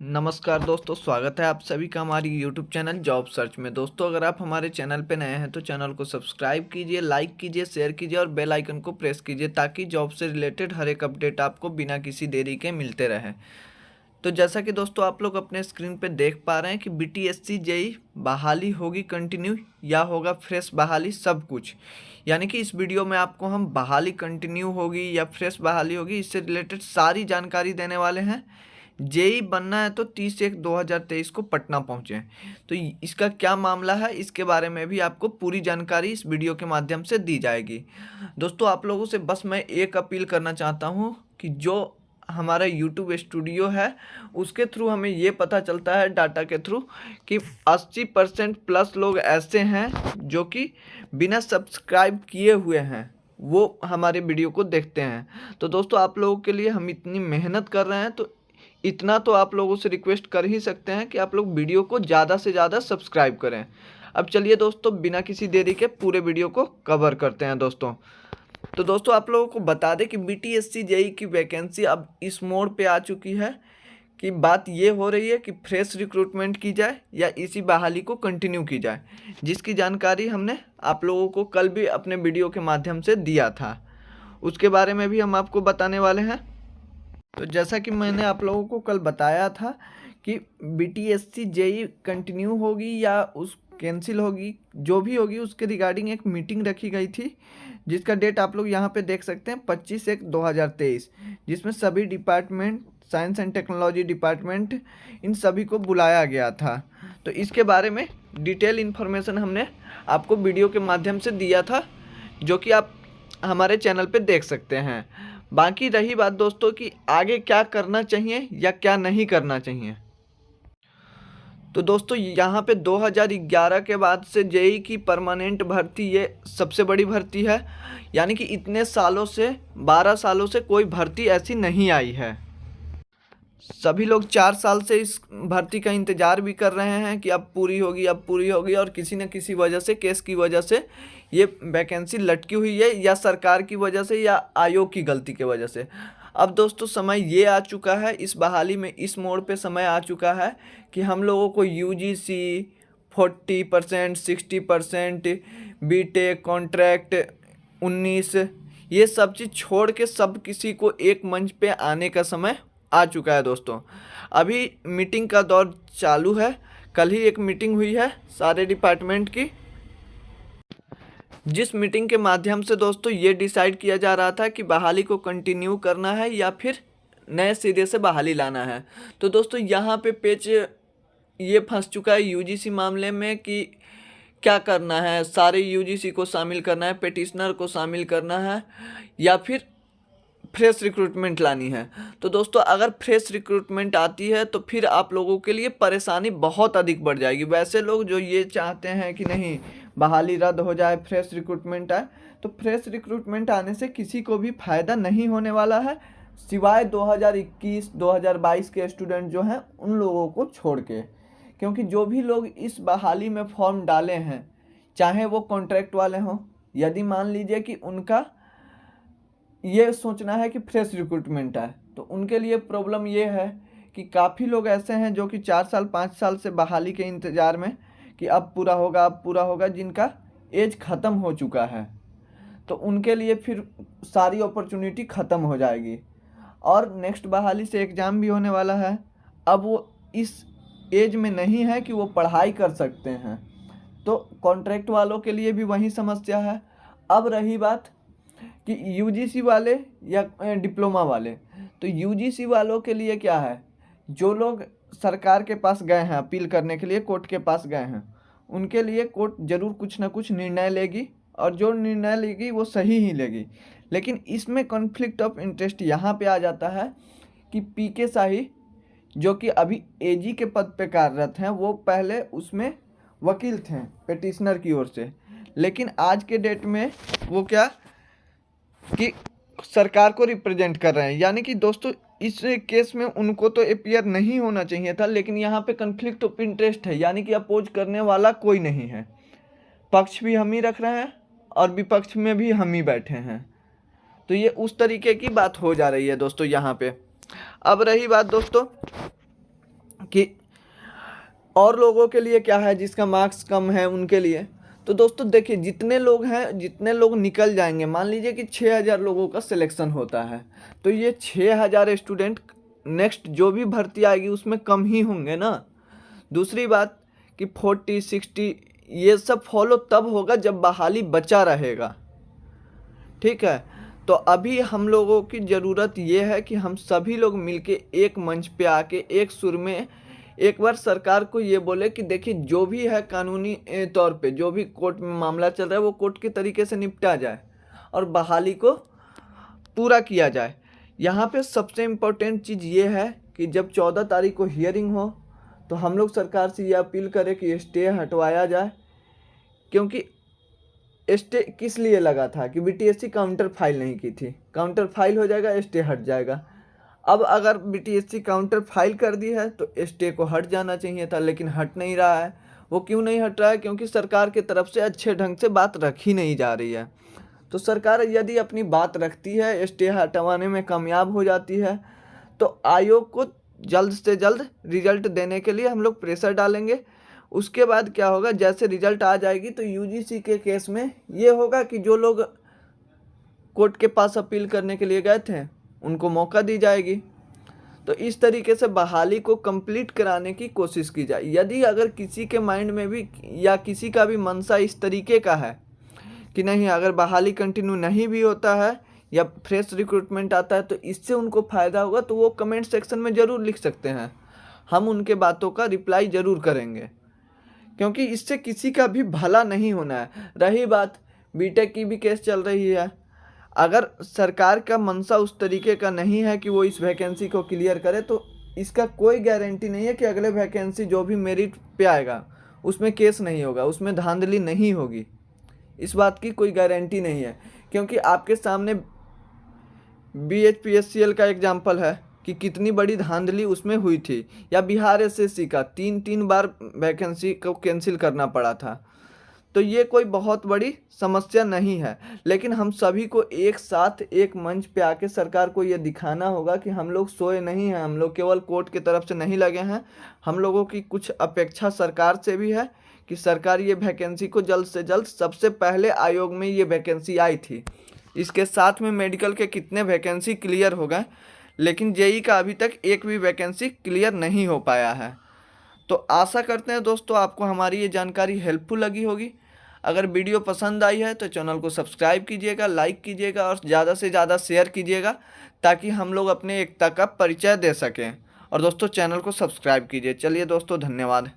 नमस्कार दोस्तों, स्वागत है आप सभी का हमारी यूट्यूब चैनल जॉब सर्च में। दोस्तों, अगर आप हमारे चैनल पे नए हैं तो चैनल को सब्सक्राइब कीजिए, लाइक कीजिए, शेयर कीजिए और बेल आइकन को प्रेस कीजिए ताकि जॉब से रिलेटेड हर एक अपडेट आपको बिना किसी देरी के मिलते रहे। तो जैसा कि दोस्तों आप लोग अपने स्क्रीन पे देख पा रहे हैं कि बीटीएससी जेई बहाली होगी कंटिन्यू या होगा फ्रेश बहाली, सब कुछ। यानी कि इस वीडियो में आपको हम बहाली कंटिन्यू होगी या फ्रेश बहाली होगी इससे रिलेटेड सारी जानकारी देने वाले हैं। जेई बनना है तो 30/1/2023 को पटना पहुंचे, तो इसका क्या मामला है इसके बारे में भी आपको पूरी जानकारी इस वीडियो के माध्यम से दी जाएगी। दोस्तों, आप लोगों से बस मैं एक अपील करना चाहता हूं कि जो हमारा यूट्यूब स्टूडियो है उसके थ्रू हमें ये पता चलता है, डाटा के थ्रू, कि 80% प्लस लोग ऐसे हैं जो कि बिना सब्सक्राइब किए हुए हैं, वो हमारे वीडियो को देखते हैं। तो दोस्तों, आप लोगों के लिए हम इतनी मेहनत कर रहे हैं तो इतना तो आप लोगों से रिक्वेस्ट कर ही सकते हैं कि आप लोग वीडियो को ज़्यादा से ज़्यादा सब्सक्राइब करें। अब चलिए दोस्तों, बिना किसी देरी के पूरे वीडियो को कवर करते हैं दोस्तों। तो दोस्तों, आप लोगों को बता दें कि बीटीएससी जेई की वैकेंसी अब इस मोड़ पे आ चुकी है कि बात ये हो रही है कि फ्रेश रिक्रूटमेंट की जाए या इसी बहाली को कंटिन्यू की जाए, जिसकी जानकारी हमने आप लोगों को कल भी अपने वीडियो के माध्यम से दिया था। उसके बारे में भी हम आपको बताने वाले हैं। तो जैसा कि मैंने आप लोगों को कल बताया था कि बीटीएससी जेई कंटिन्यू होगी या उस कैंसिल होगी, जो भी होगी उसके रिगार्डिंग एक मीटिंग रखी गई थी, जिसका डेट आप लोग यहाँ पे देख सकते हैं 25/1/2023, जिसमें सभी department, science and technology department, इन सभी को बुलाया गया था। तो इसके बारे में डिटेल इन्फॉर्मेशन हमने आपको वीडियो के माध्यम से दिया था, जो कि आप हमारे चैनल पे देख सकते हैं। बाकी रही बात दोस्तों कि आगे क्या करना चाहिए या क्या नहीं करना चाहिए, तो दोस्तों यहाँ पे 2011 के बाद से जेई की परमानेंट भर्ती ये सबसे बड़ी भर्ती है। यानी कि इतने सालों से, 12 सालों से कोई भर्ती ऐसी नहीं आई है। सभी लोग 4 साल से इस भर्ती का इंतज़ार भी कर रहे हैं कि अब पूरी होगी, अब पूरी होगी, और किसी न किसी वजह से, केस की वजह से ये वैकेंसी लटकी हुई है, या सरकार की वजह से या आयोग की गलती की वजह से। अब दोस्तों समय ये आ चुका है, इस बहाली में इस मोड़ पे समय आ चुका है कि हम लोगों को यूजीसी 40%, 60%, बीटेक, कॉन्ट्रैक्ट 19, ये सब चीज़ छोड़ के सब किसी को एक मंच पे आने का समय आ चुका है दोस्तों। अभी मीटिंग का दौर चालू है। कल ही एक मीटिंग हुई है सारे डिपार्टमेंट की, जिस मीटिंग के माध्यम से दोस्तों ये डिसाइड किया जा रहा था कि बहाली को कंटिन्यू करना है या फिर नए सिरे से बहाली लाना है। तो दोस्तों यहाँ पे पेच ये फंस चुका है यूजीसी मामले में कि क्या करना है, सारे यूजीसी को शामिल करना है, पेटिशनर को शामिल करना है, या फिर फ्रेश रिक्रूटमेंट लानी है। तो दोस्तों अगर फ्रेश रिक्रूटमेंट आती है तो फिर आप लोगों के लिए परेशानी बहुत अधिक बढ़ जाएगी। वैसे लोग जो ये चाहते हैं कि नहीं बहाली रद्द हो जाए, फ्रेश रिक्रूटमेंट आए, तो फ्रेश रिक्रूटमेंट आने से किसी को भी फ़ायदा नहीं होने वाला है, सिवाय 2021-2022 के स्टूडेंट जो हैं उन लोगों को छोड़ के। क्योंकि जो भी लोग इस बहाली में फॉर्म डाले हैं, चाहे वो कॉन्ट्रैक्ट वाले हों, यदि मान लीजिए कि उनका ये सोचना है कि फ्रेश रिक्रूटमेंट आए, तो उनके लिए प्रॉब्लम ये है कि काफ़ी लोग ऐसे हैं जो कि 4 साल 5 साल से बहाली के इंतज़ार में कि अब पूरा होगा, अब पूरा होगा, जिनका एज ख़त्म हो चुका है। तो उनके लिए फिर सारी अपॉर्चुनिटी ख़त्म हो जाएगी, और नेक्स्ट बहाली से एग्ज़ाम भी होने वाला है। अब वो इस एज में नहीं है कि वो पढ़ाई कर सकते हैं, तो कॉन्ट्रैक्ट वालों के लिए भी वही समस्या है। अब रही बात कि यूजीसी वाले या डिप्लोमा वाले, तो यूजीसी वालों के लिए क्या है, जो लोग सरकार के पास गए हैं अपील करने के लिए, कोर्ट के पास गए हैं, उनके लिए कोर्ट ज़रूर कुछ ना कुछ निर्णय लेगी, और जो निर्णय लेगी वो सही ही लेगी। लेकिन इसमें कॉन्फ्लिक्ट ऑफ इंटरेस्ट यहाँ पे आ जाता है कि पीके शाही, जो कि अभी एजी के पद पे कार्यरत हैं, वो पहले उसमें वकील थे पेटिशनर की ओर से, लेकिन आज के डेट में वो क्या कि सरकार को रिप्रेजेंट कर रहे हैं। यानी कि दोस्तों इस केस में उनको तो अपीयर नहीं होना चाहिए था, लेकिन यहाँ पे कन्फ्लिक्ट ऑफ इंटरेस्ट है, यानी कि अपोज करने वाला कोई नहीं है। पक्ष भी हम ही रख रहे हैं और विपक्ष में भी हम ही बैठे हैं। तो ये उस तरीके की बात हो जा रही है दोस्तों यहाँ पे। अब रही बात दोस्तों कि और लोगों के लिए क्या है जिसका मार्क्स कम है उनके लिए। तो दोस्तों देखिए, जितने लोग हैं, जितने लोग निकल जाएंगे, मान लीजिए कि 6,000 लोगों का सिलेक्शन होता है, तो ये 6,000 स्टूडेंट नेक्स्ट जो भी भर्ती आएगी उसमें कम ही होंगे ना। दूसरी बात कि 40, 60 ये सब फॉलो तब होगा जब बहाली बचा रहेगा। ठीक है, तो अभी हम लोगों की ज़रूरत ये है कि हम सभी लोग मिलके एक मंच पे आके एक सुर में एक बार सरकार को ये बोले कि देखिए, जो भी है कानूनी तौर पे जो भी कोर्ट में मामला चल रहा है वो कोर्ट के तरीके से निपटा जाए और बहाली को पूरा किया जाए। यहाँ पे सबसे इम्पोर्टेंट चीज़ ये है कि जब 14 तारीख को हियरिंग हो तो हम लोग सरकार से ये अपील करें कि स्टे हटवाया जाए, क्योंकि स्टे किस लिए लगा था कि बीटीएससी काउंटर फाइल नहीं की थी। काउंटर फाइल हो जाएगा, स्टे हट जाएगा। अब अगर बीटीएससी काउंटर फाइल कर दी है तो स्टे को हट जाना चाहिए था, लेकिन हट नहीं रहा है। वो क्यों नहीं हट रहा है? क्योंकि सरकार की तरफ से अच्छे ढंग से बात रखी नहीं जा रही है। तो सरकार यदि अपनी बात रखती है, स्टे हटवाने में कामयाब हो जाती है, तो आयोग को जल्द से जल्द रिजल्ट देने के लिए हम लोग प्रेशर डालेंगे। उसके बाद क्या होगा, जैसे रिजल्ट आ जाएगी तो यूजीसी के केस में ये होगा कि जो लोग कोर्ट के पास अपील करने के लिए गए थे उनको मौका दी जाएगी। तो इस तरीके से बहाली को कंप्लीट कराने की कोशिश की जाए। यदि अगर किसी के माइंड में भी या किसी का भी मनसा इस तरीके का है कि नहीं, अगर बहाली कंटिन्यू नहीं भी होता है या फ्रेश रिक्रूटमेंट आता है तो इससे उनको फ़ायदा होगा, तो वो कमेंट सेक्शन में ज़रूर लिख सकते हैं। हम उनके बातों का रिप्लाई ज़रूर करेंगे, क्योंकि इससे किसी का भी भला नहीं होना है। रही बात बीटेक की भी केस चल रही है, अगर सरकार का मंशा उस तरीके का नहीं है कि वो इस वैकेंसी को क्लियर करे तो इसका कोई गारंटी नहीं है कि अगले वैकेंसी जो भी मेरिट पे आएगा उसमें केस नहीं होगा, उसमें धांधली नहीं होगी। इस बात की कोई गारंटी नहीं है, क्योंकि आपके सामने BHPSCL का एग्जाम्पल है कि कितनी बड़ी धांधली उसमें हुई थी, या बिहार SSC का 3 बार वैकेंसी को कैंसिल करना पड़ा था। तो ये कोई बहुत बड़ी समस्या नहीं है, लेकिन हम सभी को एक साथ एक मंच पे आके सरकार को ये दिखाना होगा कि हम लोग सोए नहीं हैं, हम लोग केवल कोर्ट की तरफ से नहीं लगे हैं। हम लोगों की कुछ अपेक्षा सरकार से भी है कि सरकार ये वैकेंसी को जल्द से जल्द, सबसे पहले आयोग में ये वैकेंसी आई थी, इसके साथ में मेडिकल के कितने वैकेंसी क्लियर हो गए, लेकिन जेई का अभी तक एक भी वैकेंसी क्लियर नहीं हो पाया है। तो आशा करते हैं दोस्तों आपको हमारी ये जानकारी हेल्पफुल लगी होगी। अगर वीडियो पसंद आई है तो चैनल को सब्सक्राइब कीजिएगा, लाइक कीजिएगा और ज़्यादा से ज़्यादा शेयर कीजिएगा, ताकि हम लोग अपने एकता का परिचय दे सकें। और दोस्तों चैनल को सब्सक्राइब कीजिए। चलिए दोस्तों, धन्यवाद।